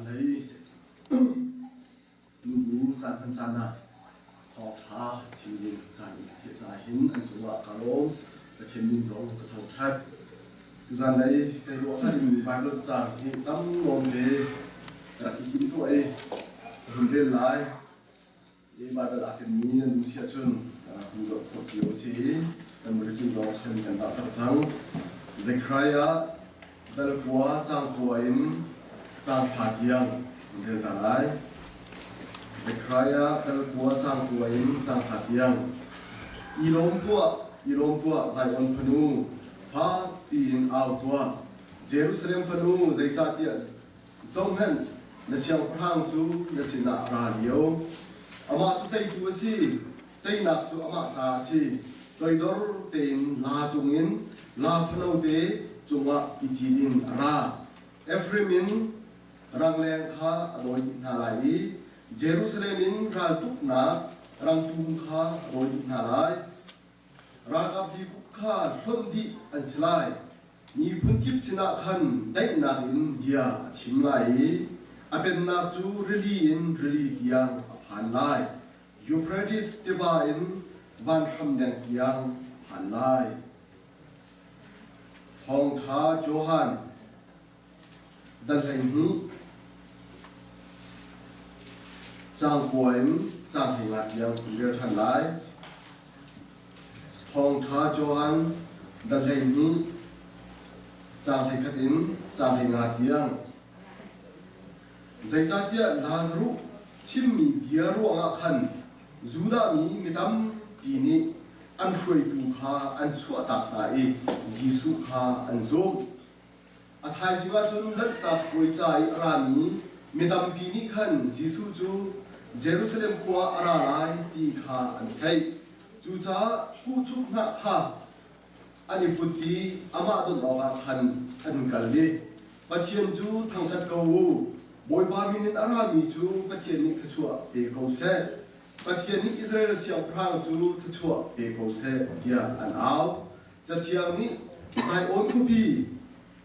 lấy nụ chan pan chan na họ thả chịu đựng chan thiệt dài hin anh chú ạ cả lỗ cái thiên minh giống cái thầu thắt tu gian đấy cái lỗ hai mình Bible chan thì tâm nôm để cái ý kiến chỗ ấy hình lên lại cái Bible Academy anh chúng sẽ chun hướng dẫn học chiếu chỉ anh muốn chun giống hình cái tạo tập trắng Zechariah dal qua trang qua in trang phạt yang hình lên lại Zechariah dal qua trang qua in trang phạt yang ilom tua zai on phanu pha pin out tua Jerusalem phanu zai cha tia zong hen na siang phang chu na sina ra liu ama chu tei tu si tei nak chu ama ta si toi dor ten la chungin la phano te chunga ichidin ra Ephraim rangleng kha adoi na lai Jerusalem ral tuk na rang tum kha adoi na lai Rakap hi kha hlondi an silai ni phun kip sina khan dai na in dia chim lai apen na chu rili tiang aphan lai Euphrates tiba in van ham deng tiang han lai Hong Tha Johan dan hai ni Chang Kuan Chang Hai Ngat Yang Kulir Han Lai Hong Tha Johan dan hai ni Chang Hai Khatin Chang Hai Ngat Yang Zai cha tia Lazarus chim mi bia ro nga khan Juda mi mitam pini an hroi tu kha an chua tak ta e Jisu kha an zo athai jiwa chun lat ta poi chai arami midam pini khan Jisu chu Jerusalem kwa ara lai ti kha an thai chu cha pu chu na kha ani putti ama don awa khan an kalli pathian chu thangkhat ko boy ba minin arami chu pathian ni thachua pe ko se pathian ni Israel siang prang chu thachua pe ko se dia an aw chathiang ni sai on khu bi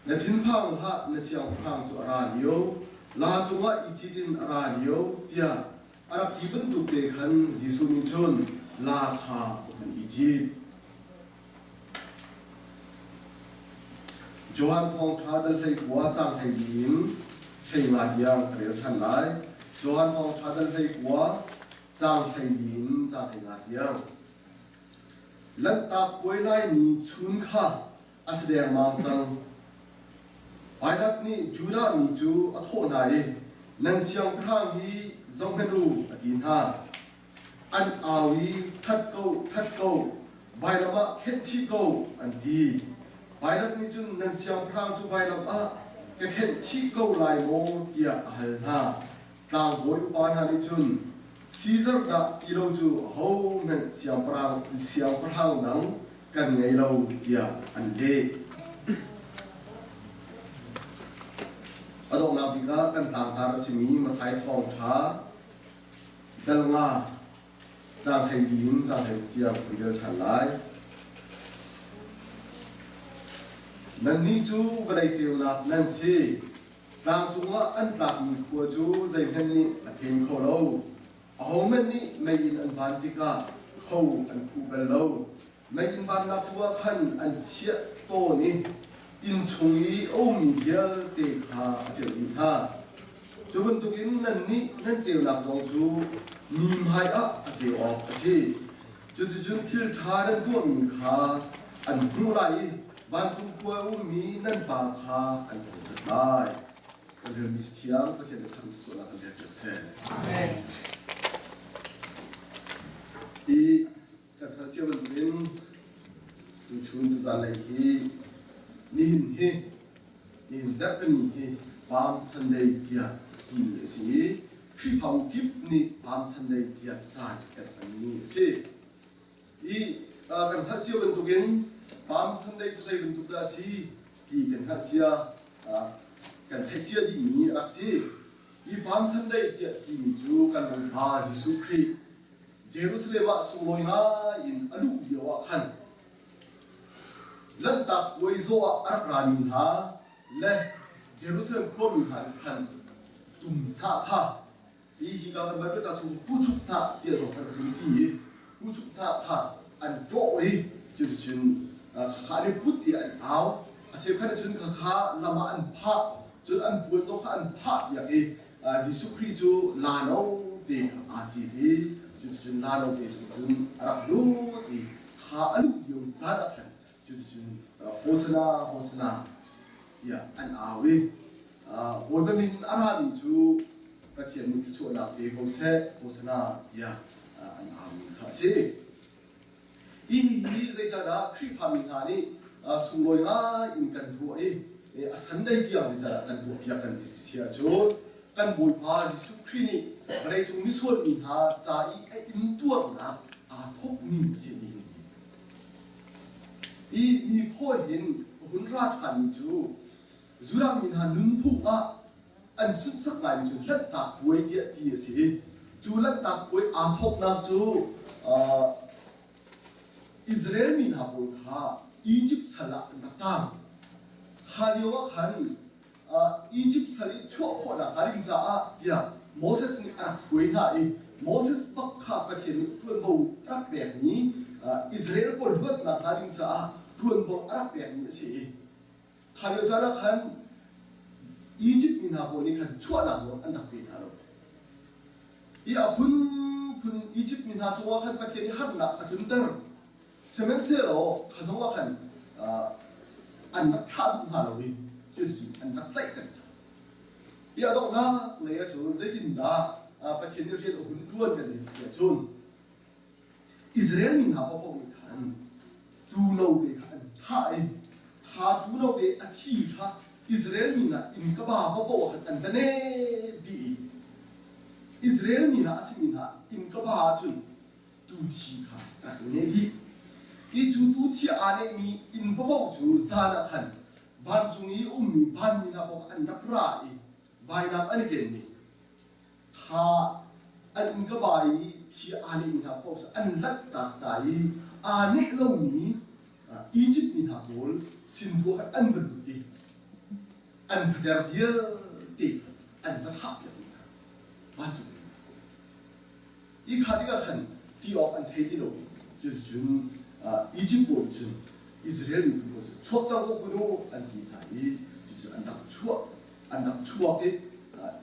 na thin phang ha na siang prang chu ara liu la chunga ichidin ara liu dia arab ti bun tu pe khan Jisu min chun la kha an ichi Johan Thong Tha dal thai kwa chang thai din thai ma yang kre than lai Johan Thong Tha dal thai kwa chang thai din chang thai ma yang lan ta poi lai ni chun kha asde mang chang Baidat ni Juda mi chu atho nai nan siang prang hi zong henu atin ha an awi that ko bailama khet chi ko an ti Baidat ni chun nan siang prang chu bailama ke khet chi ko lai mo tia hal na tang boy upan ha ni chun Caesar da ilo chu ho men siang prang dang kan ngai lo tia an de adong na biga kan tang tar simi mathai thong tha dal nga chang thai din chang thai tia puil than lai nan ni chu balai cheu na nan si tang chunga an tlak mi khuwa chu zai phen ni a phen kho lo ahomen ni mai in an ban tika kho an khu bel lo mai in ban na khuwa khan an chia to ni in chungi mi hial te kha cheu ni ha chubun tukin nan ni nan cheu nak zong chu nim hai a cheu op si chu chun thil tha ran tu mi kha an hu lai ban chu khwa mi nan pa kha an tu lai kan ri mi thiang pa chen thang so la kan de se amen I ta tha cheu bin tu chun tu za lai hi nin zat ni he Palm Sunday tia tin si khi phong kip ni Palm Sunday tia cha kat ni si I kan ha chiu ben tukin Palm Sunday chu sai ben tu da si ki kan ha chia kan ha chia di mi ak si I Palm Sunday tia ki mi chu kan mon ba Jisu Christ Jerusalem wa su loina in alu yawa khan lan tak wei zo arak ramin ha le Jerusalem ko mi khan tum tha kha hi ka kan ba cha chu pu chuk tha tia so kan tum ti pu chuk tha kha an to ei chu chin kha ni put ti an au a se khan chun kha lama an pha chu an pu to kha an pha ya e Jesu Christ chu la no te kha a chi ti chu chin la no te chu chun ara lu ti kha alu yong za da khan chu chin hosana tia an awe bồi bên mình ăn hàng chú phát triển mình chú là về cầu xe cầu xe na ya ăn hàng mình khá xí ý dây cha đã khi phạm mình hà đi sung lôi ngã in cần thua ấy sẵn đây kia dây cha đã cần thua phía cần đi xí chú cần bồi phá Giêsu Christ này ở đây chúng mình xuân mình hà cha ý in tua là thốt mình xí đi ý khôi hiện huấn ra thành chú Zura min han nun phu an sun sak ngai chu lat ta puai dia ti si chu lat ta puai thok na chu Israel min ha bol kha Egypt sala na ta khaliwa khan Egypt sali chu kho na haring cha dia Moses ni puai na Moses pak kha pa chen phun bo rak bek ni Israel bol lut na haring cha phun bo rak bek ni si khaliwa cha na khan Egypt min ha bol ni khan chu na bo an dak pe ta lo phun Egypt min ha chu khan pa chen ni hat na athun tar semen se ro khazong wa khan an dak tha du ha lo ni chu an dak tlai kan dong na le chu zai tin da pa chen ni rian hun tuan kan ni se chun Israel min ha po ni khan tu no be khan tha tu no be a thi tha Israel mina in ka ba po an ta ne di Israel mina asimina in ka ba chun tu chi kha ta ne di ki chu tu chi ane mi in po chu sana khan ban chung yi mi ban ni na po an dak ra I bai nam an gen ni kha an in ka ba yi chi ane mi na po an lat ta yi ane lo ni Egypt ni ha bol sin du an ban di an fadar dia ti an ta thap ya ban chu I khadiga khan ti op an thei ti lo just jun Egypt bol jun Israel bol chuak chang ko kuno an ti thai just an dak chuak ke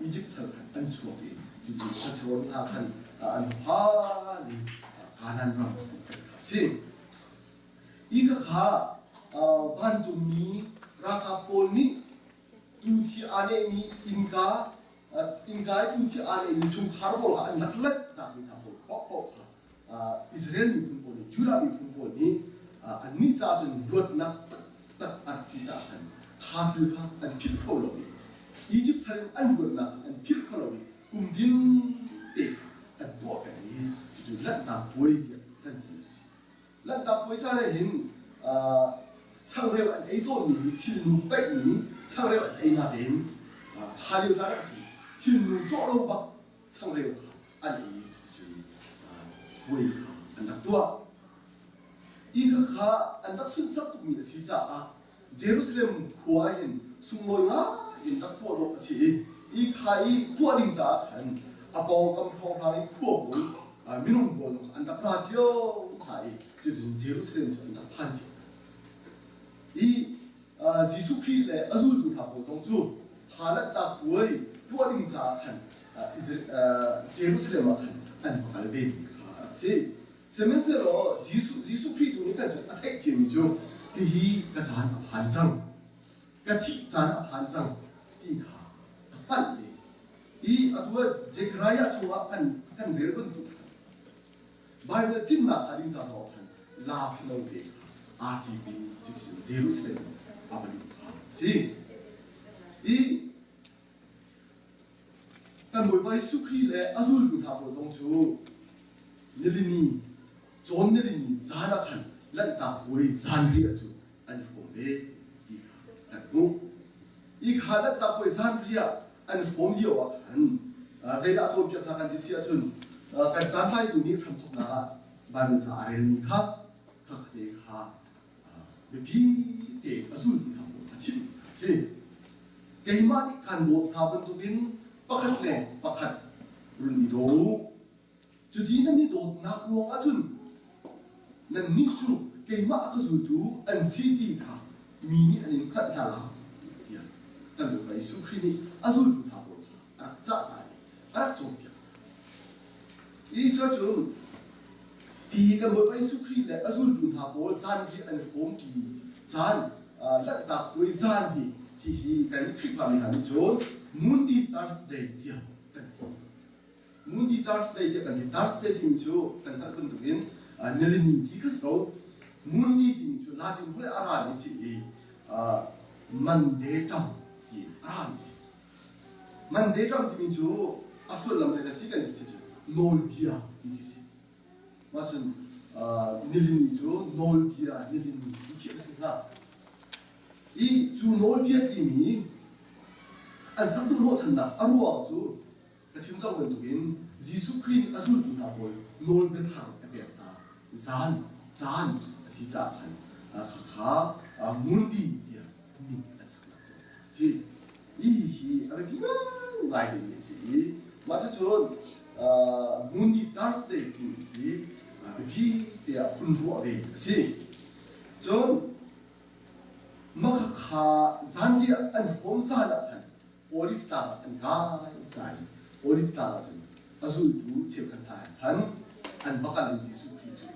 Egypt sal khan an chuak ke just asron ha khan an pha ni kanan ra si I ka kha ban chu ni ra ka pol ni tu thi ane mi inka tu thi ane mi chung kharbol an naklat ta mi tha pok Israel mi pun pol Judah mi pun pol ni an ni cha chun lot nak tak arsi cha kan khathil kha an phil kho lo ni Egypt sal an gur na an phil kho lo ni kum din te an to ka ni ju lat ta poi kan ti si lat ta poi cha le hin chang reu an ei to ni thil nu pai ni chang reu an ei na den khaliu cha ka thil nu cho lo ba chang reu an ei ju poi kha an dak tua I ka kha an dak sun sat tu mi si cha Jerusalem khua hin sung loi nga in dak tua ro si I khai tua ding cha khan apong kam thong thang I khua bol minung bol an dak ra chio thai ju Jerusalem an dak phan chi I Jesu Christ le azul tu tha po jong chu halat ta puai tua ding cha khan Jerusalem khan an pakal be si semen se ro Jesu Christ tu ni kan chu athai chin chu hi ka chan phan chang ka thi chan phan chang ti kha pan le I atwa Zechariah chuwa kan ber bun tu Bible tin na adin cha so khan la phlo be RGB Jerusalem abali si I kan boy bai Jesu Christ le azul tu tha po jong chu nilini John nilini zana khan lan ta boy zan ri chu an hom be ti ta nu I khalat ta boy zan ri an hom li wa khan zai da chom pya kan ti sia chun kan chan lai tu ni tham thok na ban cha arel ni kha ka te kha bi te azul tha bo achim si keimani kan bo tha ban tu bin pakhat le pakhat run ni do chudi na ni do na ruang achun nan ni chu keima ka zu tu an city kha mi ni anin khat tha la tia tan do bai su khri ni azul tha ko a cha ai a chu pya I cha chun hi kan bo bai su khri le azul tu tha ko san khri an hom ki chan lat ta koi zan hi kan khri pa mi han chon mundi Thursday tia mundi Thursday tia kan Thursday tim chu kan ta kun tu in nelini ti khas ko mundi tim chu la jin hole ara ni si Monday tam ti ara ni si Monday tam tim chu asul lam le si kan si chu nol bia ti si masun nelini chu nol bia nelini ti ki si na I chu nol bia ti mi an sang tu no chan da aruwa chu ka chim chang wen tu in Jesus Christ azul tu na bol nol be thang a be ta zan si cha khan kha mundi dia min a sak la si hi a be ngai ni si ma cha chon mundi Thursday ti bi dia kun ru a be si chon ma kha zan dia an hom sa la khan olive ta an gai olive ta chon azul tu chep khan tha han an bakal Jesus Christ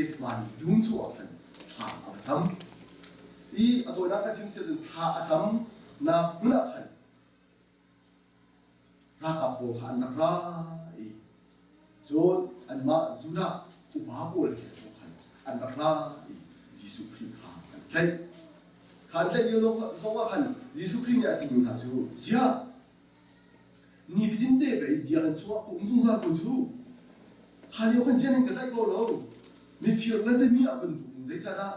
is man dung chu khan tha a cham I ato na ka chim se tha a cham na puna khan ra ka po khan na ra I chon an ma zuna ku ba bol ke khan an na ra Jesus Christ khan khan yo so wa khan Jesus Christ ni ati min ha chu ya ni vidin de be dia an chu ko sung sa ko chu khali yo khan jen ka sai ko lo mi fier la de mi abun tu in zai cha da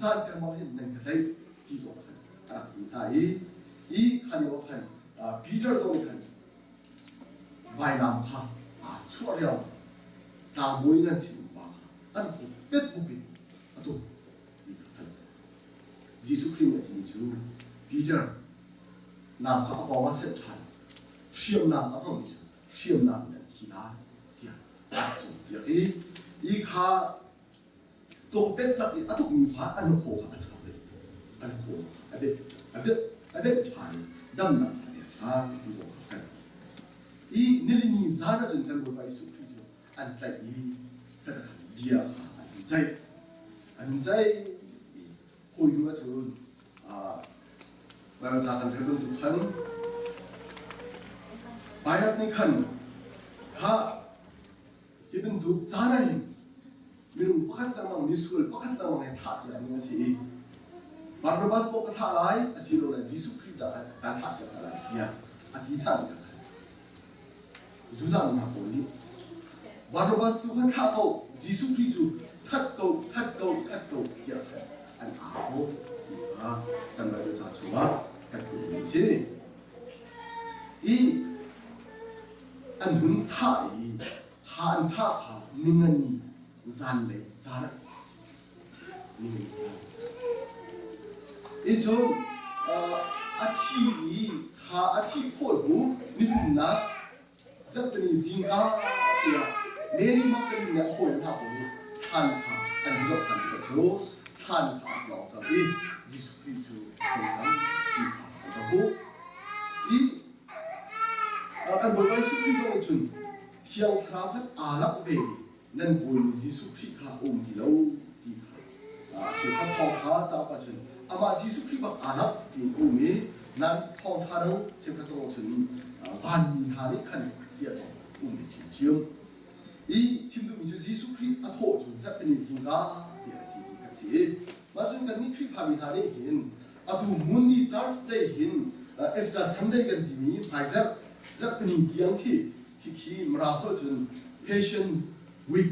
zan ka ma hin nan ka sai ki zo khan a ti ta I khali yo khan Peter zo ni khan bai nam kha a chu riao ta moi nan si ba an ko pet bu bi ato Jesus Christ ni ati chu Peter nam ka ko wa set than Siam nam a ko ni siam nam na ti na tia a chu ya I kha to pet la I atuk mi pha an ko kha cha le an ko a be thai dam na ha ti zo kan I nili ni zana jun kan bo bai su Christ an tlai ka da dia an jai hoi ma chun ba za kan thel tu khan bayat ni khan ha ibn du zana hin min pakhat la ma misul pakhat la ma tha ya ni si Barnabas ko ka tha lai asiro la Jesus Christ da kan tha ya la ya ati tha ya Juda na ko ni Barnabas tu kan tha ko Jesus Christ chu that go ya an a ho ti a kan ba cha chu ba kan ni si I an hun tha an tha kha ningani zan le zana ni I jo athi kha athi ko bu ni na zatni zinga ya neri makani na ho na ko than kha an jo than ko jo than kha lo ta bi Jesus Christ chu ko sam I kha ko I kan bo bai su Christ zo chun thiang tha khat alak ve nan bol Jesus Christ kha ti lo ti kha se kha thong kha cha pa chun ama Jesus Christ ba alak ti mi nan thong tha lo se kha zo chun ban mi ha ni khan ti a zo mi ti chiam I chim du mi chu Jesus Christ a tho chun sa pe ni singa ti a si ka si ma chun kan ni Christ ha mi ha ni hin atu mundi Thursday hin extra Sunday kan ti mi phaiza zapni tiang ki marathon chun patient week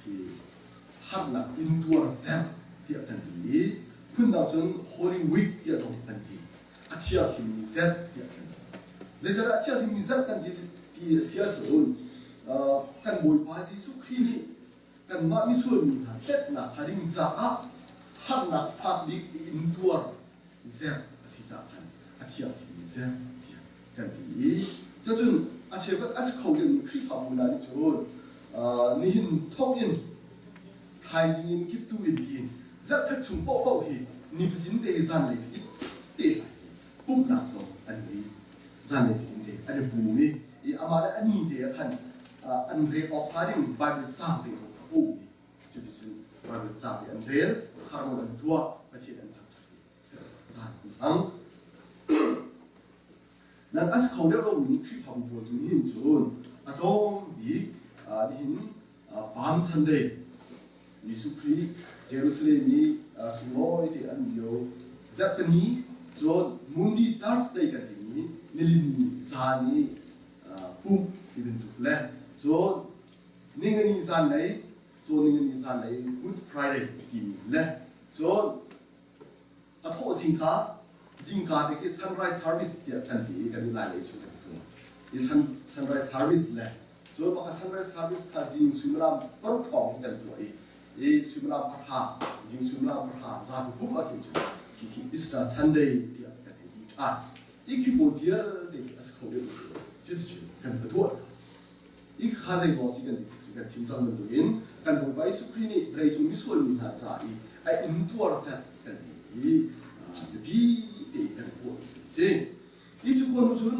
ki harna indoor zam ti kan ti phun da chun holy week ti zo kan ti atia kim ni zat ti kan zai sa atia kim ni zat kan ti sia chun kan boi pa ji su khri ni kan ma mi su ni tha tet na haring cha a harna phak dik indoor zam si cha kan atia kim ni zam ti กันดีจะจนอาเชฟก็อาศัยเขาเรื่องคลิปภาพมูนาดิจนนี่หินทอกอินไทยจริงๆคลิปตัวอินดินจะทักชุมโป๊ะโป๊ะเหนี่ฟินเดย์จันเลยฟินเตะปุ๊บนักส่งอันนี้จันเลยฟินเดย์อันนี้บูนี่อีอามาเลยอันนี้เดียขันอันเรียกออกพาดิ่งบาร์เบลซ่าเป็นส่งบูนี่จะดิฉันบาร์เบลซ่าเป็นอันเดียสารมันตัวประเทศอันนั้นจันอังนั่นอาศัยเขาเรียกว่าวิ่งคลิปภาพมูตัวนี้หินจนอาจงบีนี่หินบางสันเดย์ยิสุครีเยรูซาเล็มนี่สุโรยที่อันเดียวจัดนี้จนมุนดีดาร์สได้กันที่นี้นิลินีซานีปุ่มที่เป็นตุเล่จนนิ่งนี่ซาไหนจนนิ่งนี่ซาไหน Good Friday ที่มีเล่จนอัฐโอสิงคาที่คือ Sunrise Service ที่กันที่กันนี่ลายเลยชุดกันตัวอี Sunrise Service เล่จนว่า Sunrise Service ข้าจิงสุมรามปรกของกันตัวอีสุมรามประหารจิงสุมรามประหารซาบุกอาทิตย์ที่อิสต์ซันเดย์ที่กันที่ท่าอีกที่พูดเยอะที่อาศัยเขาเรียกจุดจุดกันตัวอีกข้าใจบอกสิกันที่สุดกันชิมจังมันตัวเองกันบอกไปสุขีนี่ได้จงมิส่วนมีทางใจไอ้อินตัวเราเสร็จกันที่บีที่กันตัวสิอีกทุกคนรู้สึก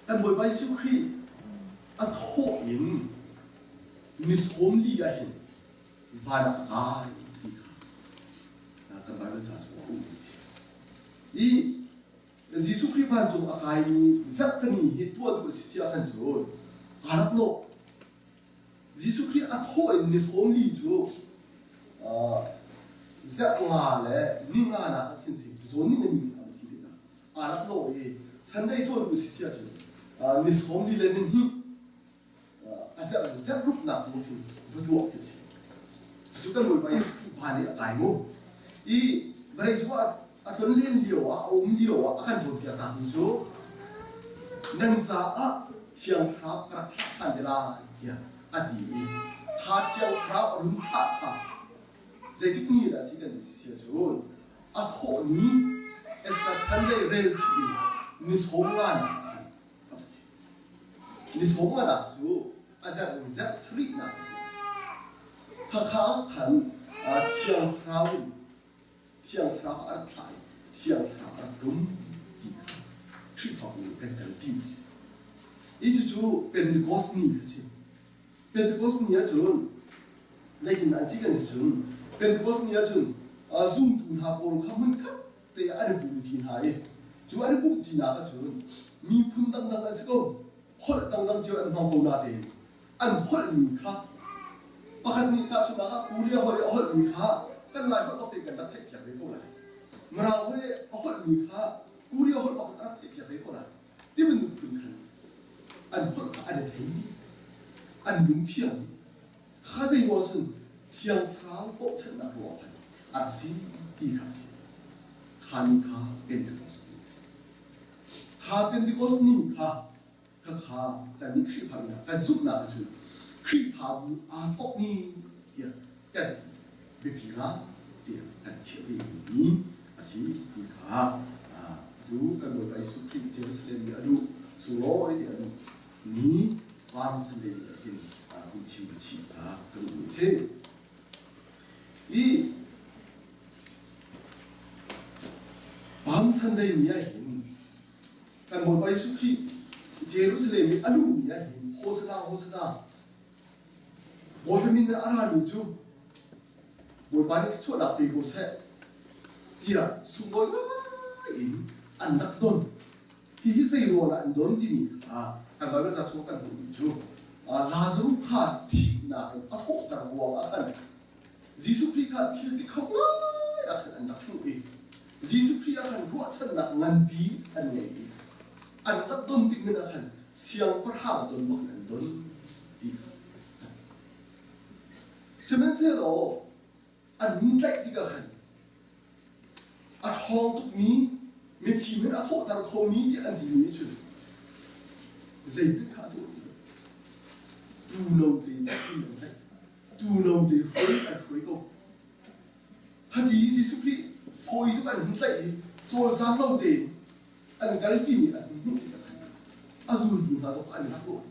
กันบอกไปสุขีอัฐโหอินนิสโฮมลีอาหินวานักการที่ข้ากันไปเป็นศาสนาอุ้มสิอียิสุคริสต์พันจงอากาศนี้จักรนี้เหตุตัวดูสิเสียขันจนอารักโลยิสุคริสต์อัฐโหอินนิสโฮมลีจูจักรงาเล่นิ่งานะที่สิจนนี่มันมีอะไรสิเด็กอารักโลสันได้ตัวดูสิเสียจนนิสโฮมลีเล่นนี่อาจจะรูปนักมุขดูตัวที่สิสุดท้ายมันไปผ่านอะไรมั้งอีบริจาคอาจารย์เลี้ยงเลี้ยวอุ้มเลี้ยวอาการจนเกี่ยวกับมิจูนั่นจะเชียงคราบกระทันเวลาเดียอดีตถ้าเชียงคราบรุ่งท่าจะที่นี่แหละสิ่งที่เสียจูนอาโคนี้เอสกัสันเดย์เรลชีนิสโฮมงานนิสโฮมงานจูอาจารย์จะสรีนะถ้าเขาขันเชียงคราบเชียงคราบอะไรเชียงคราบอะไรรุ่มดีคือเขาเป็นการพิมพ์อีจูเป็นเดกอสนี่สิเป็นเดกอสนี่จูนเล็กนั่นสิกันจูนเป็นเดกอสนี่จูนซูมทุนหาบอลข้ามันคับแต่อะไรบุญทีนหายจูอะไรบุญทีน่าก็จูนมีพุ่นดังกันสิก็ฮอลดังเจ้าอันมาบูนาเดอันฮอลมีค่ะปกติถ้าชุดนั้นกูเรียกฮอลมีค่ะกันหลายคนต้องติดกันนักเทคอย่างไรก็ได้เมื่อเราฮอลมีค่ะกูเรียกฮอลบอกนักเทคอย่างไรก็ได้ที่มันดูพุ่นกันอันฮอลอันเดียดีอันนุ่มเพียงข้าจะว่าฉันเที่ยงเช้าก็ฉันนักร้องอันสิ่งที่ข้าจะข้านี่ข้าเป็นเด็กคนนี้ข้าเป็นเด็กคนนี้ข้าแต่นี่คือพาวินาแต่สุดน่าจะคือพาวิอาทอกนี้เดียกันเบบพิลาเดียกันเชื่อนี้อาศัยที่ข้าดูกันโดยไปสุขีเจรุสเลมดูสุโรยเดียดูนี้ความสำเร็จเห็นวิชิวชีพกันดูเช่นอีความสำเร็จนี้เห็นกันโดยไปสุขีเจรุสเลมอนุมีเห็นโฮสนาบอยมินอาราลูจูบอยปานิชวดาปีโกเซที่ระสุบอยอินอันนักดนที่ฮิเซโรนันดนที่มีแต่เราจะสวดกันดูจูลาซารุขาที่น่าอัฐกกันวัวอันยิสุคริขาที่ที่เขาง่ายอันนักลูกเองยิสุคริอันรัวชันนักงันบีอันไหนอันนักดนที่มันอันเสียงประหารดนบอกอันดนที่เสมือนเสียโลอันมุ่งใจที่กันอัฐทองทุกนี้มีทีมอัฐทางเขานี้ที่อันดีนี้ชุดใจเป็นข้าตัวที่ดูโน้ตที่ที่มันใจดูโน้ตที่หอยอันหอยก็ถ้าดีที่สุดที่หอยทุกอันมุ่งใจโจรจำโน้ตที่อันการกินอัน azul du na zo an na ko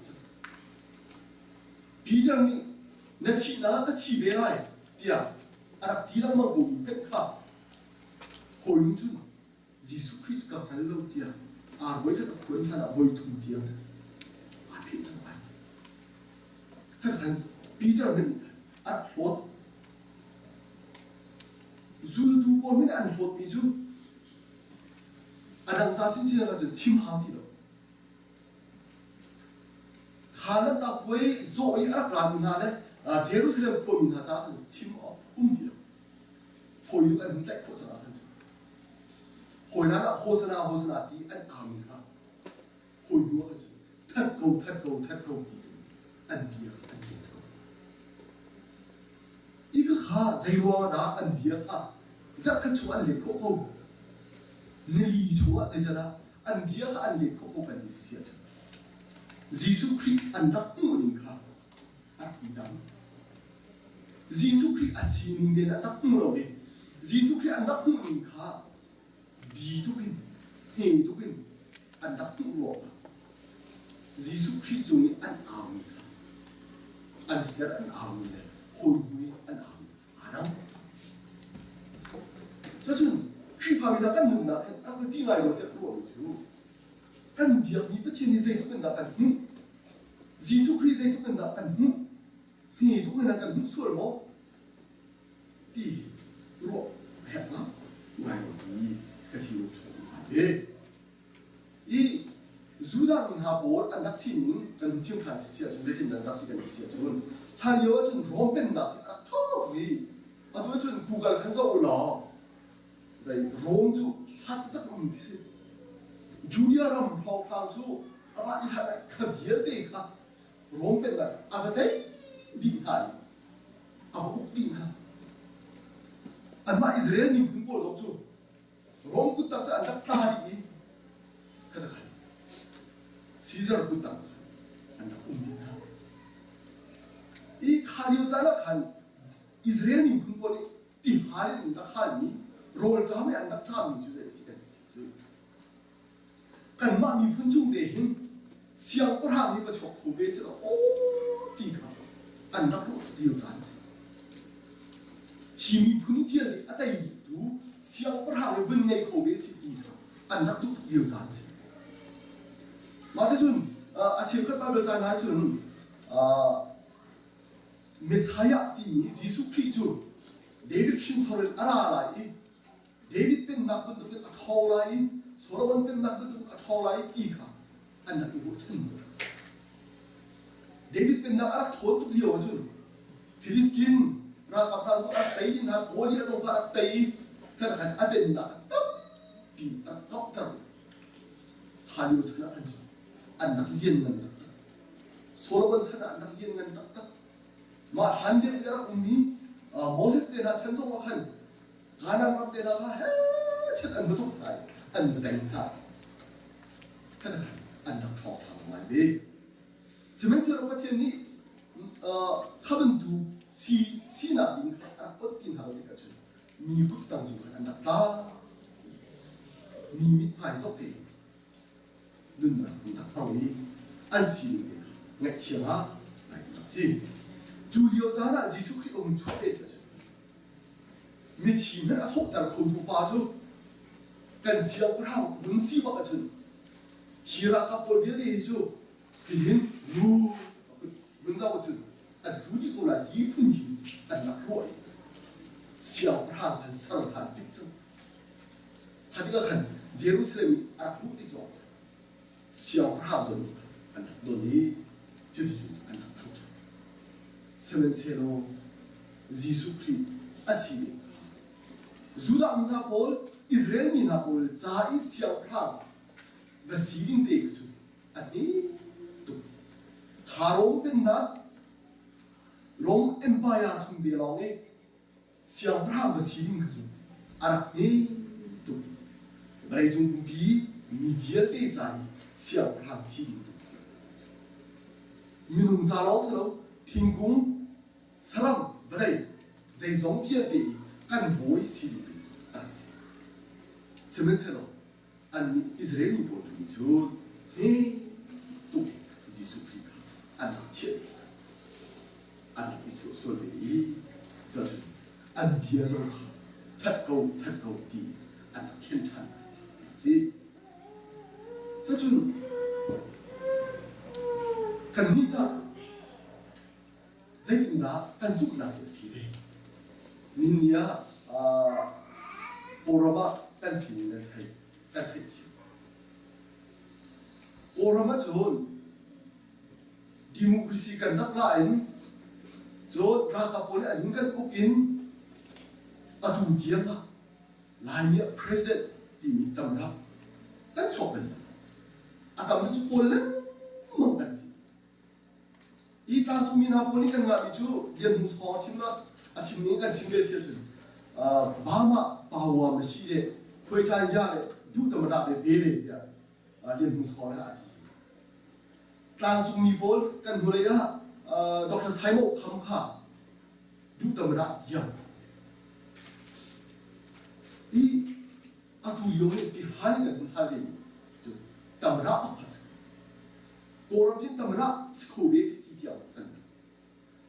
bidang ni na thi na ta thi be lai tia arab ti lang ma ko pet kha hoi chu Jesus Christ ka hello tia a boi ta ko ni na boi thum tia a phi chu ai ta khan bidang ni a hot zul du bo min an hot ni chu adang cha chin chi ga chu chim ha ti lo khala ta poi zo i arab la min ha le Jerusalem ko min ha cha chim o ti lo foi du an lai ko cha han hồi đó là Hosanna tí anh ảo mình ra hồi đua hết thất câu tí anh bia anh thiệt câu ý cái khá dây hoa đã anh bia à rất khá chú anh liệt khổ không nên lý chú á dây ra đó anh bia anh liệt khổ không anh đi xịt Jesus Christ anh đắc ngôn linh khá ác ý đắng Jesus Christ à xin linh đến anh đắc ngôn đi Jesus Christ anh đắc ngôn linh khá bi tu kin he tu kin an dak tu ro Jesus Christ chung an ami an ster an ami le hoi bui an ami anam cho chun khi phàm da kan nun na a ko pi ngai ro te pro mi chu kan dia mi pa thiên ni zai tu kan da kan Jesus Christ zai tu kan da kan he tu kan da kan sual mo ti ro he na ngai ro ti cái thiếu thế ý Juda mình học bố anh đắc xin cần chiêm khả sĩ chúng ta tìm đắc sĩ cần sĩ chúng ta nhớ chúng rôm bên đó thôi vì à tôi chúng Google khán dậu lò vậy rôm chú hát tất cả mình biết Julia ram học hàng chú à bạn ý lại cái việc đấy cả rôm bên đó à cái đấy đi thay à úc đi ha anh mà Israel mình cũng có giống chú Rome kutak sa anak tari katakan Caesar kutak anak umina I khaliw jana khan Israel ni phunponi ti halin da khani rol ta me anak tham ni chu de si kan ma mi phunchung de hin siang pra ni ba chok khu be se o ti kha anak ro liu jan si mi phun ti ni atai tu siang perhang vun ngay khẩu bế sĩ tì cả ăn đắc túc nhiều giá trị mà thế chun à chiếm khất bao giờ trái nói chun Messiah tì ní Jesus Christ chun David kin 서를 알아라이 David 땐 나쁜 또 아카오라이 솔로몬 땐 나쁜 또 아카오라이 띠가 안 나쁜 거 참 몰랐어 David 땐 나 알아 돈 또 준 필리스틴 라카프라서 알아떼인 나 고리아 동파 알아떼이 katakan ada nak tapi tak dokter hal itu kena anjur anak yen nan tak Solomon sana anak yen nan tak ma hande era ummi Moses tena 찬송한 가나안 때다가 해체 안 도둑 안 도둑다 katakan anak tok mai be sementsero pateni khaben du sina bin kha otin halu ka chu mi bút tăng dùng anh đặt ta mi mít phải dốc thì đừng là cũng đặt vào đi ăn xì được ngày chiều á này đặt gì chủ yếu giá là gì xuất khi ông xuất hiện rồi mi thì nó đã thốt là không thu ba chứ cần siêu cái hàng muốn xì bắc cái chuyện hi라 kapol biết đi chứ thì hiện nu muốn giao cái chuyện anh rú đi cô là đi phun gì anh là rồi siang perang han sarang han tikcu hadiga kan Jerusalem arak tikcu siang perang don anak doni juju anak tuh sementara Jesus Christ asli Juda minapol Israel minapol zai siang perang besiling tikcu ati tuh Rome benna Rome Empire sumbelange siang perang besiling keju arak tu dari jumpi media te cari siang perang siling minum jalong selo tinggung salam badai zai zong pia te kan boy siling arak si semen selo an Israeli botu ju an chiết an cái chỗ xuôi về ý cho chúng an bia rồi thật cầu thì an thiên thần gì cho chúng cần nghĩ ta dây tình đã cần giúp nào để xí về nên nhá Orama kan sini dan hai kan kecil. Orama John demokrasi kan nak lain John rakapole ayun kan kukin adu dia lah lainnya presiden di mitam dah kan coba atam itu kolen mengkan sih. Ikan cumina poni kan nggak bicu dia musuh cuma acim ni kan cimbe sih tu. Bama bawa mesin kuitan jale du tempat apa beli dia dia musuh ada. Tang cumi pol kan boleh ya Dr. Simon Kamka du tempat dia. I aku yang di hari kan hari ni tu tempat apa sih? Orang yang tempat sekolah sih dia kan.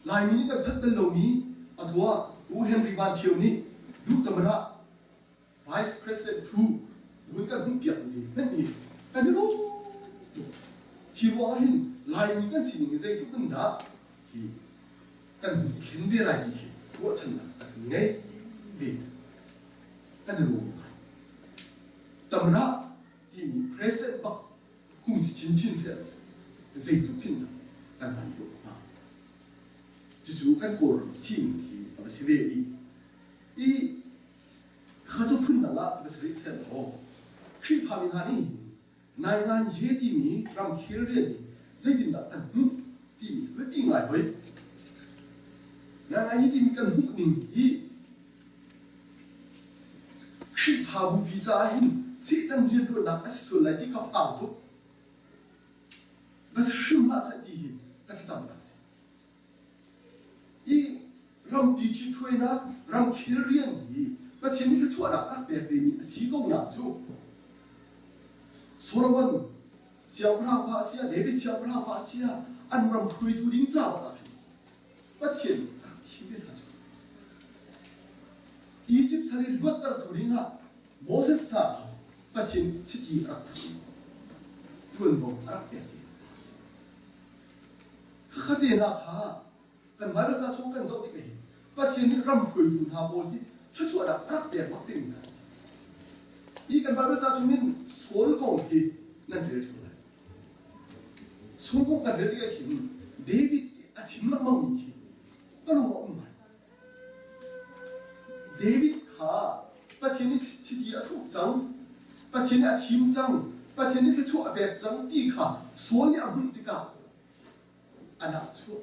Lain ini kan betul lomi atau Henry Van Thieu ni du tempat Vice President True, bukan biar ni, nanti, kan itu, hiruahin, lain kan sini, saya itu kan dah, kan kendera lagi, buat cina, kan ngai, deh, kan itu, tempat ini President Pak, kunci cincin saya, saya itu kena, kan itu, justru kan korang sini, apa sih ini 가족 분나가 그것을 세서 크리파미나니 나이난 예디미 람 키르레니 제긴다 단 디미 왜 띵아이 왜 나나 예디미 간 흑님 이 크리파부 비자인 세단 리르 나까지 솔라디 카파도 그래서 흠라사디 딱 잡았어 이 람비치 트웨나 람 키르레니那天你是错的，啊，别你提供养助。所罗门小不让巴西啊，那边小不让巴西啊，按让推图领造了。那天啊，听别他说，伊집사람이 루았다 도링아 모세스타那天自己啊图，问我啊别。그때나 가, 그 말을 다 총간 속에 그天람推图他보지. 최초가 딱 막됩니다. 이게 말을 짜주면 솔공이 난 되를 들어요. 솔공가 되기가 힘 데이빗 아침막막이 힘 또는 엄마 데이빗가 빠티니 치디아 툭장 빠티니 팀장 빠티니 최초 배장 디카 소니 아문디가 아나초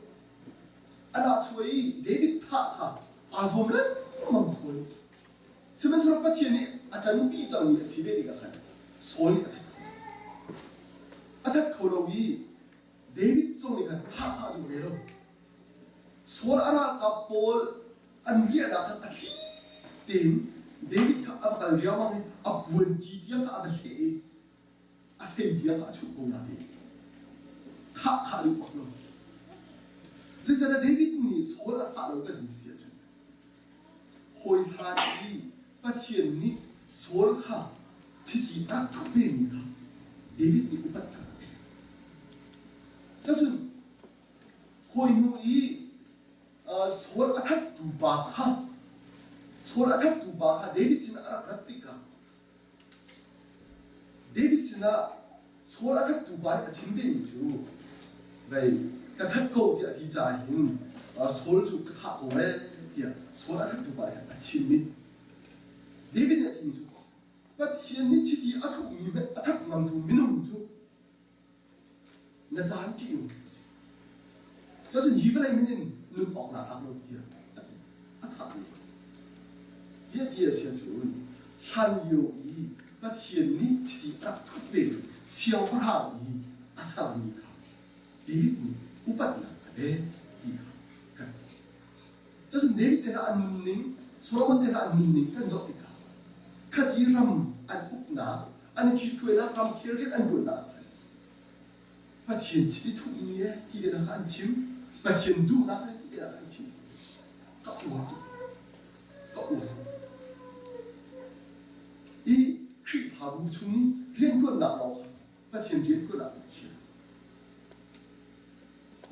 아나초이 데이빗 타카 아솜은 멍소리. 세면서 빠티니 아탄 비장이 시베리가 한 소리 아타코로위 데이빗 종이가 타하도 내려 소라나 까볼 안리아다 한 아키 템 데이빗 아빠가 리아망이 아부엔 기디아가 아들해 아페이디아가 죽고나데 타하도 빡너 진짜 데이빗이 소라 타하도가 있어요. 호이하지 빠티엔니 솔카 치기 딱 투페입니다. 데이빗이 뽑았다. 자준 호이누이 솔 아탁 두바카 솔 아탁 두바카 데이빗이나 알아봤디까 데이빗이나 솔 아탁 두바카 진대이죠. 네, 까탁고 디자인 솔주 타고에 dia soal akan tupai acim ni, David ni atin tu, patian ni citi atuk ni atak ngam tu minum tu, na jangan tiup tu, jadi ni berapa ni nun ok nak tak nun dia, atak ni, dia siapa tu, han yo i, patian ni citi atuk be, siapa hal i, asal ni kau, David ni upat nak dia. 그래서 내일 때가 안 묻는, 소로몬 때가 안 묻는 건 어디까? 카디람 안 뽑나, 안 기투에나 람 키르게 안 본다. ประเทียนชีวิตทุกนี้ที่ได้รับการชิมประเทียนดูนักที่ได้รับการชิมก็อวดก็อวดอีคริพาบูชุนี้เรียนรู้หนักเราประเทียนเรียนรู้หนักเชียว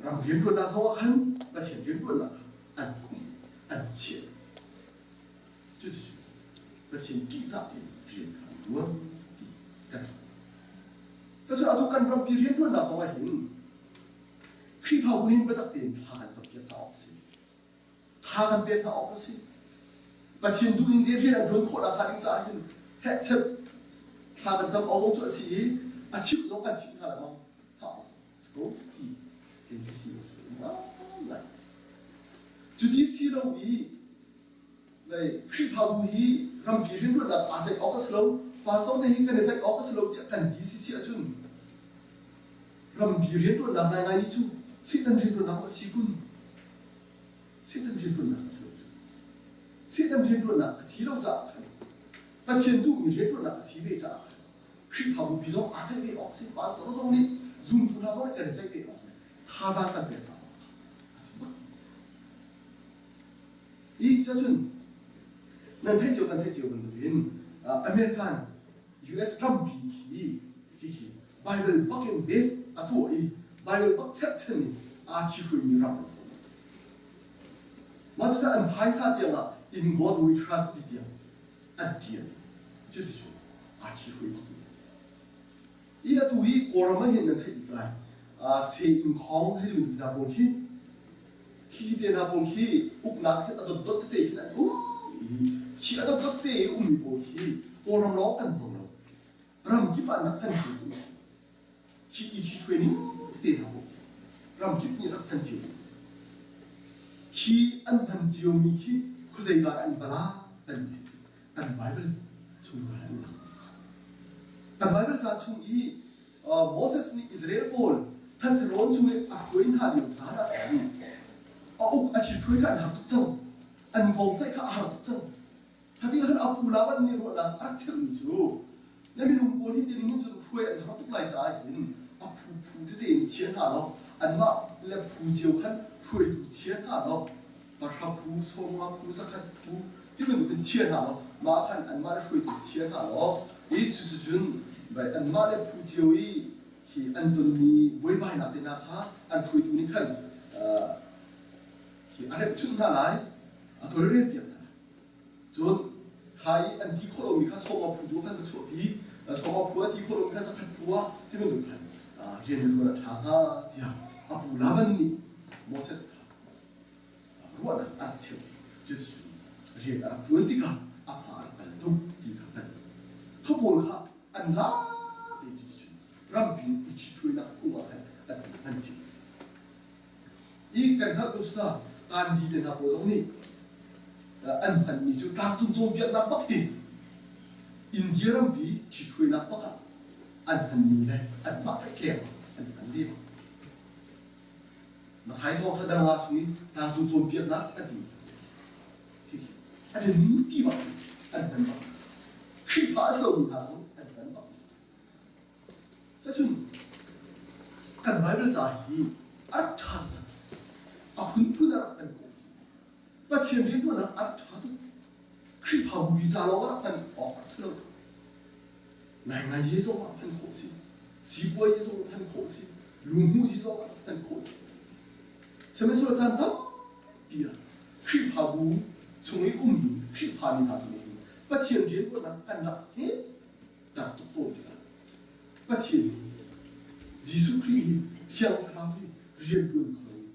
เราเรียนรู้หนักสองครั้งประเทียนเรียนรู้หนักอันคุ้มอันเชียว就是ประเทียนที่จะเรียนรู้ดีกันแต่ส่วนทุกการรำพีเรียนรู้หนักสองครั้งคริพาบูนี้ไม่ต้องเปลี่ยนทางจะเปลี่ยนทางออกสิทางเปลี่ยนทางออกสิประเทียนดูอินเดียเรียนรู้คนละทางใจแค่เช่นทางจำเอาตรงจุดสีอาชีพต้องการชิมอะไรมั้งถ้าเอาสกุลดีเก่งที่สุดว้าวไหนจุดที่สี่เราอีเลยคริพาบูฮีรำกีเรียนรู้แบบอาจจะออกก็สโลว์ภาษาในหินกันจะออกก็สโลว์กันดีสิสิอาจุนรำกีเรียนรู้แบบไหนนี่จูสิ่งนั้นเรียนรู้แบบสิคุณสิ่งนั้นเรียนรู้แบบสิคุณสิ่งนั้นเรียนรู้แบบสิเราจะประเทศดูมีเรื่องนั้นสิเวจ้าคริปพาบุพิจารณาจะไปออกสิภาษาเราตรงนี้ซุ่มทุนเราต้องเอ็นจะไปออกท่าทางกันเป็นต่อสิบ้าอีกจะจุนนั่นให้เจ้ามันเป็นอเมริกัน US รัมบีที่ไบเบิลบักเก็ตเบสอัตัวอีไบเบิลบักเท็ตนี่อาชีพมีรัมบีมาจากอันไพ่ซาเดียงอ่ะ In God we trust เดียงอันเดีย就是说อาชีพที่อีกตัวอีกอร์มาเห็นนั่นให้อีกไรเสียงของให้ดูดีนะบางทีเดียนะบางทีอุกนักที่ตัดดเตะที่นั่นที่ตัดดเตะมีบางทีอร์มาล้อกันบางเรารำกี่ปานนักทันจิตที่อีที่เทรนนิ่งเตะนะบางรำกี่นี่นักทันจิตที่อันทันจิตมีที่เขาจะยังอันบลาตันจิตอันไบเบิลchung za han lang ta bible cha chung i moses ni israel bol than se ron chung a koin ha liu cha da a uk a chi thui kan ha tu chang an gong chai kha ha tu chang tha ti han a pu la ban ni ro la a chil ni chu na mi lung bol hi ti ni chu phue an ha tu lai cha hin a pu ti te chian ha lo an ma le pu jiu khan phue tu chian ha lo ba kha pu so ma pu sa khat pu 因为你跟钱下咯，麻烦俺妈的回头钱下咯，伊就是准为俺妈的普救伊，去俺顿你未摆那边那哈，俺回头你看，去俺来存下来，多热变啦，准开俺地可罗米卡送我普渡看个错比，送我普地可罗米卡是看普啊，这个都看，现在说了查哈呀，不拉班你，莫说是他，如果呢俺求就是。เรียนอะไรล้วนที่กันอาภาอันดุที่กันทุกคนค่ะอันล้าที่จุดรำพินอิชิช่วยนักผู้ว่าอันนั้นจริงอีกการทักกุศลการดีเด่นนะพวกตรงนี้อันนี้จุดการจุดโจมตีนักบักตีอินเดียรำพินอิชิช่วยนักบักอันนี้เลยอันบักแก่อันดีมาถ่ายทอดให้ดังว่าตรงนี้การจุดโจมตีนักอันนี้อันนี้ที่ว่าอันนั้นว่าคือภาษาเราทำอันนั้นว่าแต่จุนกันไว้เป็นใจอัดทันคุณพูดอะไรเป็นโคสิแต่เทียนเรียนพูดอะไรอัดทันคือพาหูวิจารณ์ว่าเป็นออกจากเราแรงงานยิ่งส่งเป็นโคสิสีบัวยิ่งส่งเป็นโคสิลุงหูยิ่งส่งเป็นโคสิใช่ไหมส่วนจันทร์ปีละคือพาหู 从一个米是他们那边，不天天不能干那，那都多的了。不天，耶稣可以相差是人不可以，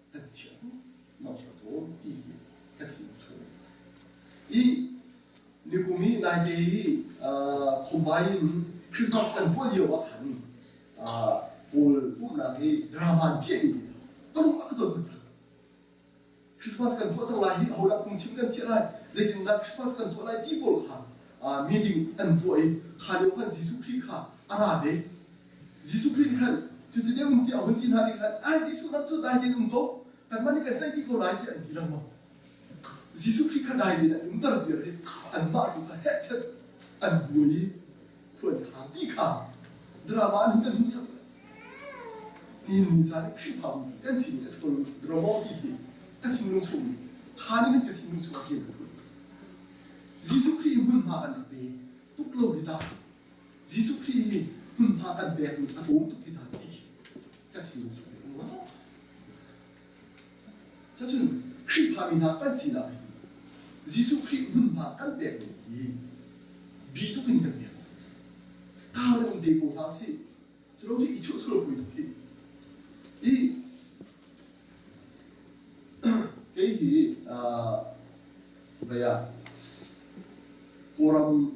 但钱那叫多低点，还挺不错。一，你古米那些恐怕因คือมากันพวกเดียวว่าขันโกลปุ่มนาทีรามันเพี้ยนนี่ต้องรู้ว่าก็ต้องคริสต์มาสกันทั่วจังหวัดที่เขารับคงชิมกันที่ไรจะกินนักคริสต์มาสกันทั่วไรที่โบลค่ะมีจริงอันตัวเองขาเดียวกันยิสุคริสต์ค่ะอะไรเด็กยิสุคริสต์ค่ะจุดที่เดียวมันที่เอาคนที่นาดีค่ะยิสุนั่นจุดได้เด่นอุ้มโตแต่มันนี่กันใจที่ก็ไรที่อันที่ละมั้งยิสุคริสต์ค่ะได้เด่นอุ้มตระเสียเลยอันมาดูค่ะเฮ็ดเช่นอันบุยควรทางที่ค่ะดราม่าหนึ่งกันหุ่นสัก 니 자리 크리팜 깐시 에스콜 드라마티 같은 놈 가능한 같은 놈 하게 지수 크리 훈파간 배 뚝로리다 지수 크리 훈파간 배 아동 뚝이다 같은 놈 자준 크리팜이나 깐시나 지수 크리 훈파간 배 비도 굉장히 배워 다른 대고 다시 저런 이 추스러 보이듯이 이 cái vậy à cô làm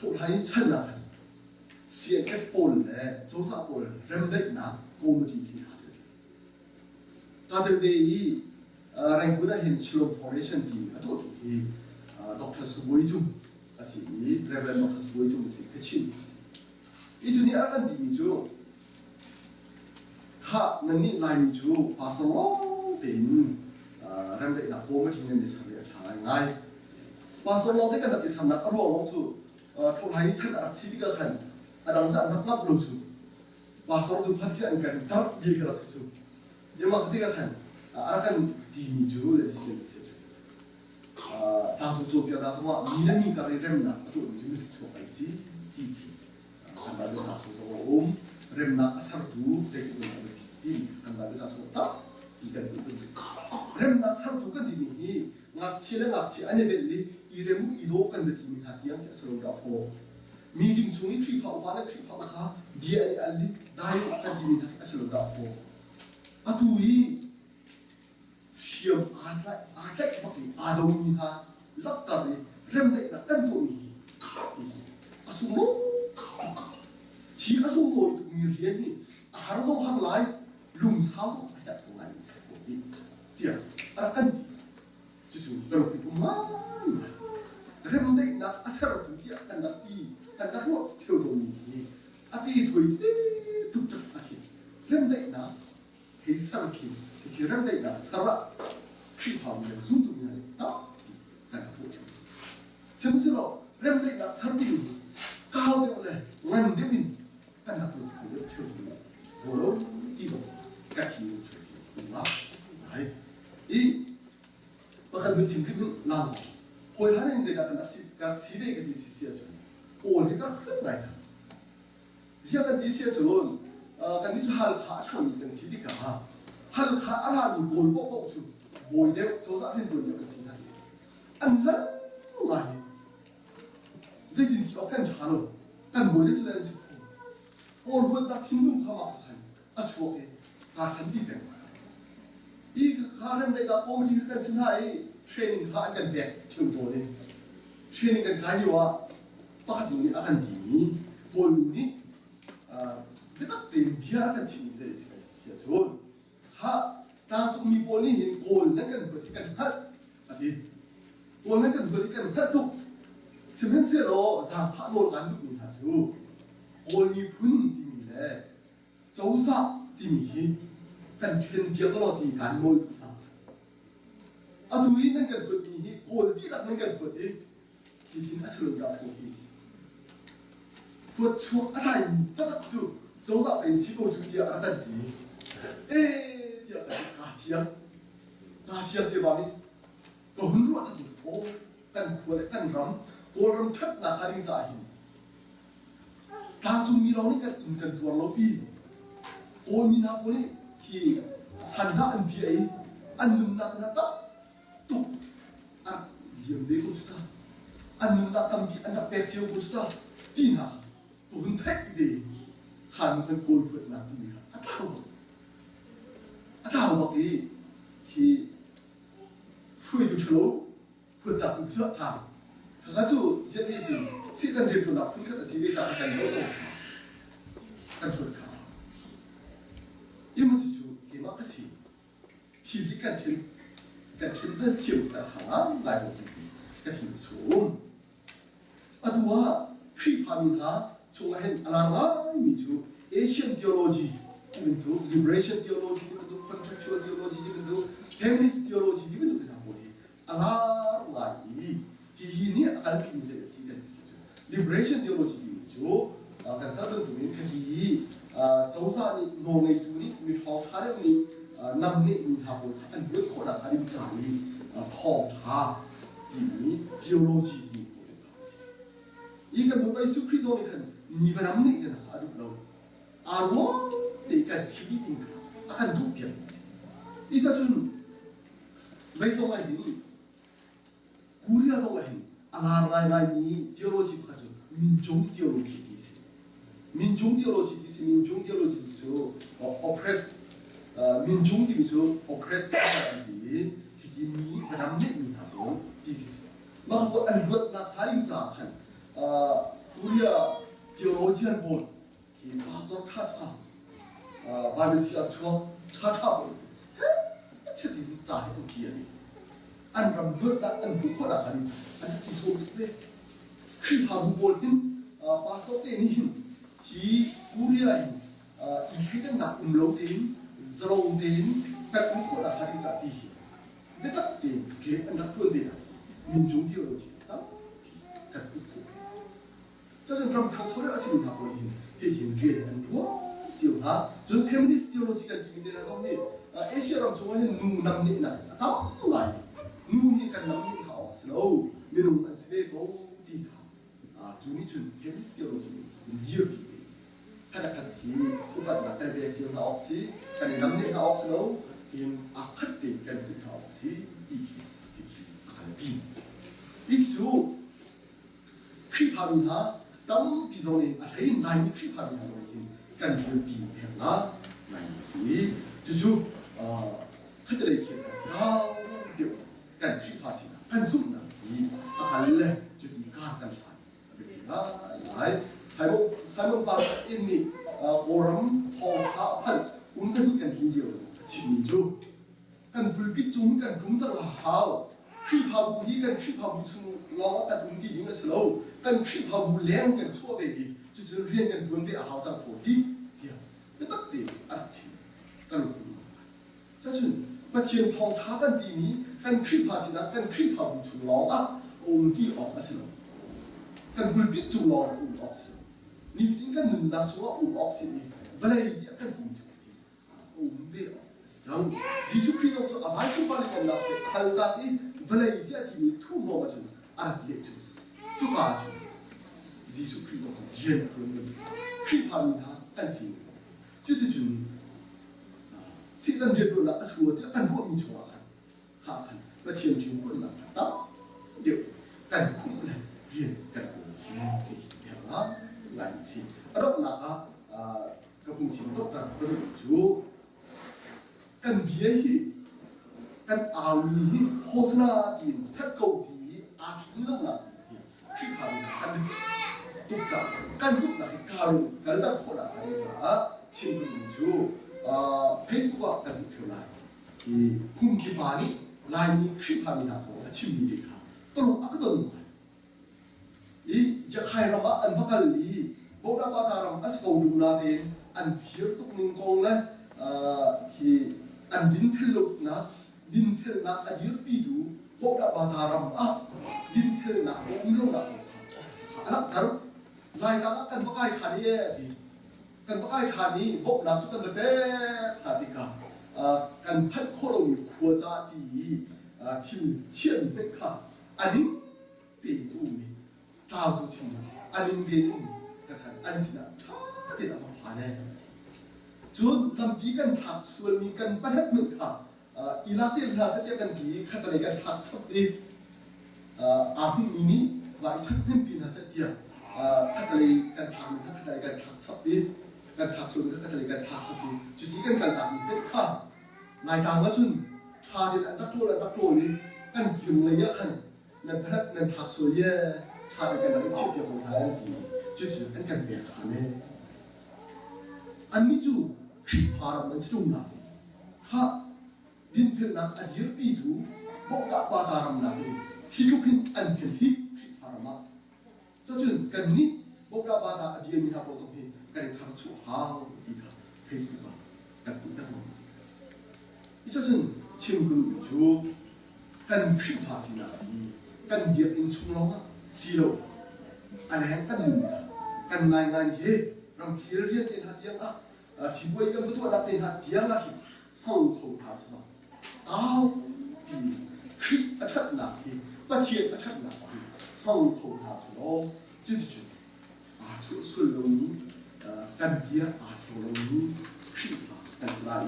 thụ thấy chân là xuyên cái phồn này chỗ sao phồn rem đấy na cô mới đi thì 다들 이 랭구다 현 실험 포레이션 팀 아또 이 덕터스 보이줌 아시 이 레벨 덕터스 보이줌 이 그치 이 중에 약간 팀이죠 하 너니 라인주 바솔로 된 람데 나 보면 되는 데서야 다ngay 바솔로 때 간다 이 삼나 아로 없수 토라이 찬 시디가 간 아당자 안답 로주 바솔로 파티 안간 다 비그라스주 여마 그때가 간 아간 디미주 레시펜스 다수 쪽에다서 뭐 미남이 가리렘나 또 요즘 쪽까지 디기 간다고 사소서 렘나 사르두 세기도 디 간다고 사소다 이간 렘나 사르두 간디미 ngakchile ngakchi ane belli iremu ido kan de timi thatiang ke sero da fo meeting chungi khri pha wa na khri pha kha dia ali ali dai kan timi thak sero da fo atui shiam atlai baki adong ni ha lakta ni remle na tan to ni asumo hi asumo tu mi rian ni har zo hang lai lum sa zo ta fu ngai se ko ni dia akan 주주 여러분 그만 remle na asar tu dia kan da ro theodomi ati thoite tuk tuk ahi remle na heisar ki remle na sara 크리팜의 순두미나 딱 보죠. semsero remle na sardibi kaawde ngan demin tanda ko ko theodomi bolo diso 같이 저기 나 아이 이 bakal bercimpring lama. Hoi hanen zeka kan kat side ke disia jon. Ol ka khut nai. Zia kan disia jon kan ni hal kha tham kan sidi ka hal kha ara ni gol bo bo chu boy de jo sa hin bun kan sida. An la ngai. Zedin ti okan chalo kan boy de chu dan si. Ol bo ta tin ka ma kan. A chu ke ka chan di be. 이 가는 데가 보면 그 신하의 트레이닝 가간 백 정도네 트레이닝 간 가지와 빠가동이 아간 님이 볼눈이 그딱 된 비하간 친구들 있어요 좋은 다 좀이 보니 흰 골 내가 그렇게간 할 아니 골 내가 그렇게간 할도 세면세로 자 파노 간두고 하죠 골미 분 팀이네 조사 팀이 kan ken biaglo di kan mol atu in kan fot ni kol di tak kan fot di tin aslo da fo hi fot chu atai tak chu zo da pen si ko chu dia atan di dia ka chia je ba ni ko hun ro cha ko kan ko kan ram ko ram that na haring za hi ta chu mi ro ni kan in kan tu lo pi ko mi na ko ni 이 산다 안 비에 안 눈다 나다 또 리엄데 고스다 안 눈다 담비 안다 백지오 고스다 디나 또 흔택이데 한번 골프 나옵니다 아타오 이 후에도 철로 후다 부터 다 가가지고 이제 대신 시간 될도 나쁜 거다 시대자 약간 너도 안 좋다 이모지 막asi TV kan tel 다 tiuta ha lai mo ka tin chu adwa 크리팜이나 총아hen 알아마 미주 Asian theology 이분도 liberation theology 이분도 contractual theology 이분도 feminist theology 이분도 다 보리 알아마 이 기hin이 아까 김제 시간 있었죠 liberation theology 이죠 간단한 도면 그 조사니 노네이투니 미토 เรื่องนี้นำเนมีทางคนอันเลือกคนอ่ะอันนี้จ่ายทองท้าที่นี้ทีโอโลจีที่คนเองสิอีกการบุกไปสุขริโซนี่กันมีวันนั้นนี่กันหาดูเราอารมณ์เด็กกันสิ่งที่จริงกันอาการทุกอย่างสิอีจะจนไม่ส่งมาเห็นกูเรียกส่งมาเห็นอะไรนี้ทีโอโลจีก็จะ民众ทีโอโลจีที่สิ民众ทีโอโลจีที่สิ民众ทีโอโลจีที่สุดoppress民众ที่มีสุด oppress ที่มีวันนั้นนี่มีทางคนที่สิมาบอกอันรวดนักหาลิงจากกันกูเรียกทีโอโลจีอันบนที่พาสตอร์ท่าทางบาลิซีอาชัวท่าทางจะดิ้นจ่ายอันเกียร์นี่อันรำเบิดอันบุคคลอะไรอันที่สุดเลยคือพาบุบอลหินพาสต์เตนี่หินที่กูเรียนอีกที่นั่นนักลงดินสโลงดินแต่บุคคลอะไรจะดีเด็กตัดดินเกี่ยอันนั้นตัวเดียว民众ทีโอโลจีตั้งแต่บุคคลจะจนรำคาญเขาเรียกอาชีพทางคนหินเห็นเรียนอันทั่วเจียวฮะจนเฟมินิสต์ทีโอโลจีกันที่มีเดรัจฉานเนี่ยเอเชียรำชงให้นูนำเนี่ยนะตั้งไงนูเห็นกันนำเนี่ยเขาสโลว์นี่นุ่มอันเสด็จเขาดีค่ะจุนี่จุนเฟมินิสต์ทีโอโลจีมันเยอะขณะที่อุปถัมภ์แต่เบียเจียวเขาออกสิกันนำเนี่ยเขาออกสโลว์ที่อาคัดติดกันที่เขาออกสิอีกอะไรปีอีกจู่คริพามินาตั้มพิจารณาอะไรนายคริพามินาเราเห็นกันเยอะปีเพียงนะนายสิจู่เขาจะได้เขียนยาวเดียวกันคริพาสินะกันสุ่มนะนี่อะไรเลยจุดนี้การกันผ่านเป็นนะหลายสายมันปาอินนี่โกรัมทองท้าพันจะดูกันทีเดียวชิมจู่กันบุลปิจุงกันทุ่มจังหาวคริพาบุฮีกันคริพาบุชุงล้อแต่บุญที่ยิงกันสโลกันคริพาบุเลี้ยงกันชั่วไปอีกจู่เรียนกันจนไปหาวจังโฟดีเดียวไม่ตัดเดียวอัดชิมกันจะจนประเทียนทองท้ากันดีนี้กันคริพาสินะกันคริพาบุชุงล้อองค์ที่ออกมาสโลกันบุลปิจุงล้อองค์ออกสโลนี่พิงกันหนึ่งดังชัวองค์ออกสินี่เวลาอีเดียกันบุญองค์เบี้ยจังยิสุคริสต์อาบายสุบาลิกันนับเป็นอัลดาอีเวลาอีเดียที่มีทุ่มโมมาจุนอาเดียจุนจุกาจุนยิสุคริสต์เย็นคนนึงคริพามิธาอันสิงจุดจุนสิ่งนั้นเรียนรู้ละอัศวรที่กันพวกมีชัวกันหากันและเทียนถึงคนนั้นตั้งเดี๋ยวกันคุ้มเลยเรียนกันโอ้ยเดี๋ยวนะหลายสิ่งอันนั้นนะกับผู้ชิมต้องการก็ต้องจูกันเบียร์กันอาวีโฆษณาดินทัดเกาดีอาทิตย์ละนะคือทำกันตุกจับกันสุดนะการุกันตั้งคนอะไรจ้าชิมดูจูFacebook กันเท่าไรที่คุ้มกี่บาทนี่ไลน์นี้คือทำนี่นะผมชิมนี่ค่ะตลกอักตัวนึงอีจะใครเราว่าอันพักกันลีบอกว่าบาตาเราอัสกาวดูนาเดนอันเพียรตุกนึงกองเลยที่อันดินเทลล์นะดินเทลนะอันยืดปีดูบอกว่าบาตารำดินเทลนะบอกไม่รู้นะอันนั้นแต่รายการกันปะไก่ขานี่ที่กันปะไก่ขานี่บอกนักสุดกันแบบแต่ที่กันพัดโคลมีขวดจ้าที่ที่เชี่ยนเป็นค่ะอันนี้เป็นตัวมีตาตัวชิมอันนี้เป็นกันอันสินะท่าที่เราผ่านแน่จนลำบีกันทักส่วนมีกันปัญหาเหมือนกันอีลาที่เราเสียกันที่ขัดอะไรกันทักสับเองอาหุ่นนี้ว่าอีทักเนี่ยปีน่าเสียขัดอะไรกันทำขัดอะไรกันทักสับเองกันทักส่วนขัดอะไรกันทักสับเองจุดที่กันต่างเป็นข้านายทางว่าจุนชาเดินอันตักโตนี้กันยืนระยะขันนั่นพนักนั่นทักส่วนเย่ชาเดินกันนั่นเชี่ยวเกี่ยวกับทางที่จุดอันกันเบียดกันเนี่ยอันนี้จู่คิดพารามันสุ่มนักข้าดินเทลนักอันยืดปีดูบอกดับบาดารำนักคิดทุกข์อันเทลที่คิดพารามาจะจนกันนี้บอกดับบาดาอดีตมีทางโปรสมเพกันทางสู่หาวดีค่ะเฟซบุ๊กกันคุณตั้งมั่นอีจะจนชิมกุนจู่กันคิดพาสินากันเดียบอินชุมลงอ่ะซีโร่อะไรกันนุ่มกันนายเฮรำคีเรียนเต็นหัดยังสิบวัยกันตัวดัดเต็นหัดยังอ่ะ ห้องคงหาสนองเต้าปีคริสอัฐหนักอีประเทศอัฐหนักอีห้องคงหาสนองจุดจุดสุดลงนี้กันเบียอาทลงนี้คริสกันสลาย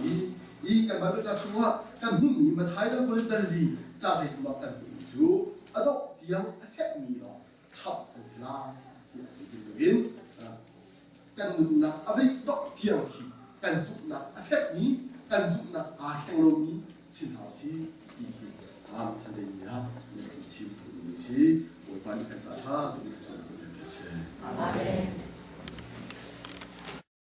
อีกันมาเป็นจักรวาลกันหุ่นมีมาท้ายแล้วก็เลยดันลีจากในทุกกันจูอดอกเดียงแค่มีหรอขับกันสลายที่อาจจะเป็นกันมุนนักอเวกดอกเดียงที่กันสุก